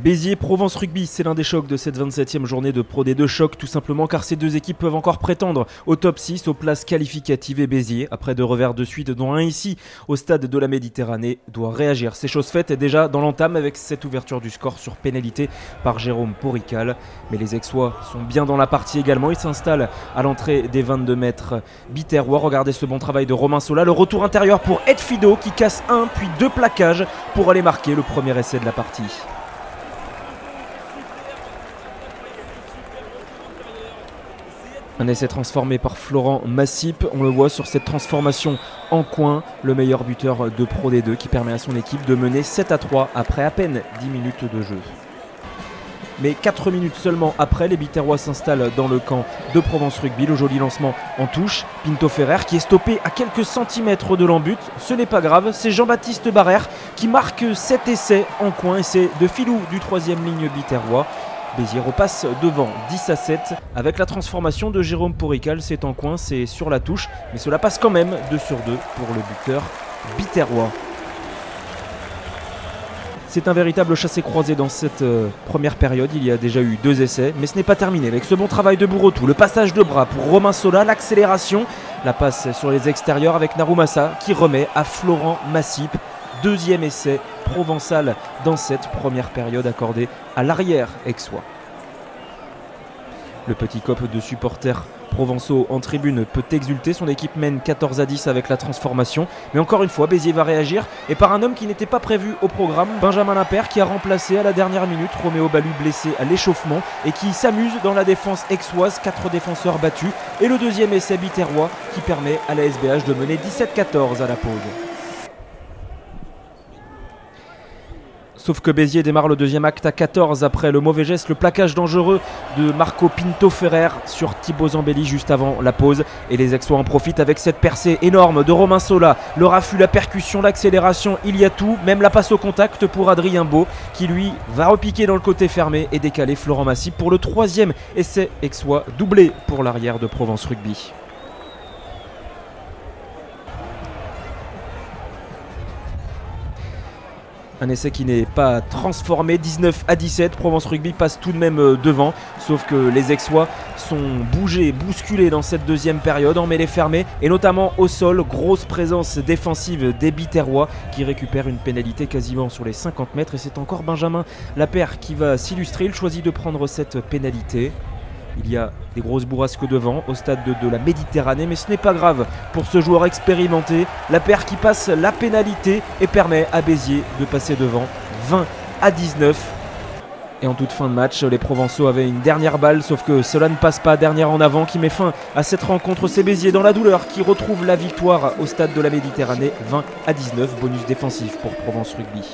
Béziers-Provence Rugby, c'est l'un des chocs de cette 27e journée de Pro D2. Choc tout simplement car ces deux équipes peuvent encore prétendre au top 6, aux places qualificatives, et Béziers, après 2 revers de suite dont un ici au stade de la Méditerranée, doit réagir. C'est chose faite et déjà dans l'entame avec cette ouverture du score sur pénalité par Jérôme Porical. Mais les Aixois sont bien dans la partie également, ils s'installent à l'entrée des 22 mètres biterrois. Regardez ce bon travail de Romain Sola, le retour intérieur pour Ed Fido qui casse 1 puis 2 plaquages pour aller marquer le premier essai de la partie. Un essai transformé par Florent Massip, on le voit sur cette transformation en coin, le meilleur buteur de Pro D2 qui permet à son équipe de mener 7-3 après à peine 10 minutes de jeu. Mais 4 minutes seulement après, les Biterrois s'installent dans le camp de Provence Rugby. Le joli lancement en touche, Pinto Ferrer qui est stoppé à quelques centimètres de l'embut. Ce n'est pas grave, c'est Jean-Baptiste Barrère qui marque cet essai en coin. Essai de filou du 3e ligne biterrois. Béziers repasse devant 10-7 avec la transformation de Jérôme Porical. C'est en coin, c'est sur la touche, mais cela passe quand même 2 sur 2 pour le buteur biterrois. C'est un véritable chassé-croisé dans cette première période. Il y a déjà eu 2 essais, mais ce n'est pas terminé avec ce bon travail de Bourretou. Le passage de bras pour Romain Sola, l'accélération, la passe sur les extérieurs avec Naroumassa qui remet à Florent Massip. 2e essai provençal dans cette première période accordée à l'arrière aixois. Le petit cop de supporters provençaux en tribune peut exulter. Son équipe mène 14-10 avec la transformation. Mais encore une fois, Béziers va réagir et par un homme qui n'était pas prévu au programme, Benjamin Limpère, qui a remplacé à la dernière minute Roméo Balu blessé à l'échauffement et qui s'amuse dans la défense aixoise. 4 défenseurs battus et le 2e essai biterrois qui permet à la SBH de mener 17-14 à la pause. Sauf que Béziers démarre le 2e acte à 14 après le mauvais geste, le plaquage dangereux de Marco Pinto Ferrer sur Thibaut Zambelli juste avant la pause. Et les Aixois en profitent avec cette percée énorme de Romain Sola. Le raffut, la percussion, l'accélération, il y a tout, même la passe au contact pour Adrien Beau qui lui va repiquer dans le côté fermé et décaler Florent Massip pour le 3e essai aixois, doublé pour l'arrière de Provence Rugby. Un essai qui n'est pas transformé, 19-17, Provence Rugby passe tout de même devant, sauf que les Aixois sont bougés, bousculés dans cette 2e période en mêlée fermée, et notamment au sol, grosse présence défensive des Biterrois qui récupèrent une pénalité quasiment sur les 50 mètres, et c'est encore Benjamin Limpère qui va s'illustrer. Il choisit de prendre cette pénalité. Il y a des grosses bourrasques devant au stade de la Méditerranée, mais ce n'est pas grave pour ce joueur expérimenté. Limpère qui passe la pénalité et permet à Béziers de passer devant 20-19. Et en toute fin de match, les Provençaux avaient une dernière balle, sauf que cela ne passe pas. Dernière en avant qui met fin à cette rencontre. C'est Béziers dans la douleur qui retrouve la victoire au stade de la Méditerranée, 20-19. Bonus défensif pour Provence Rugby.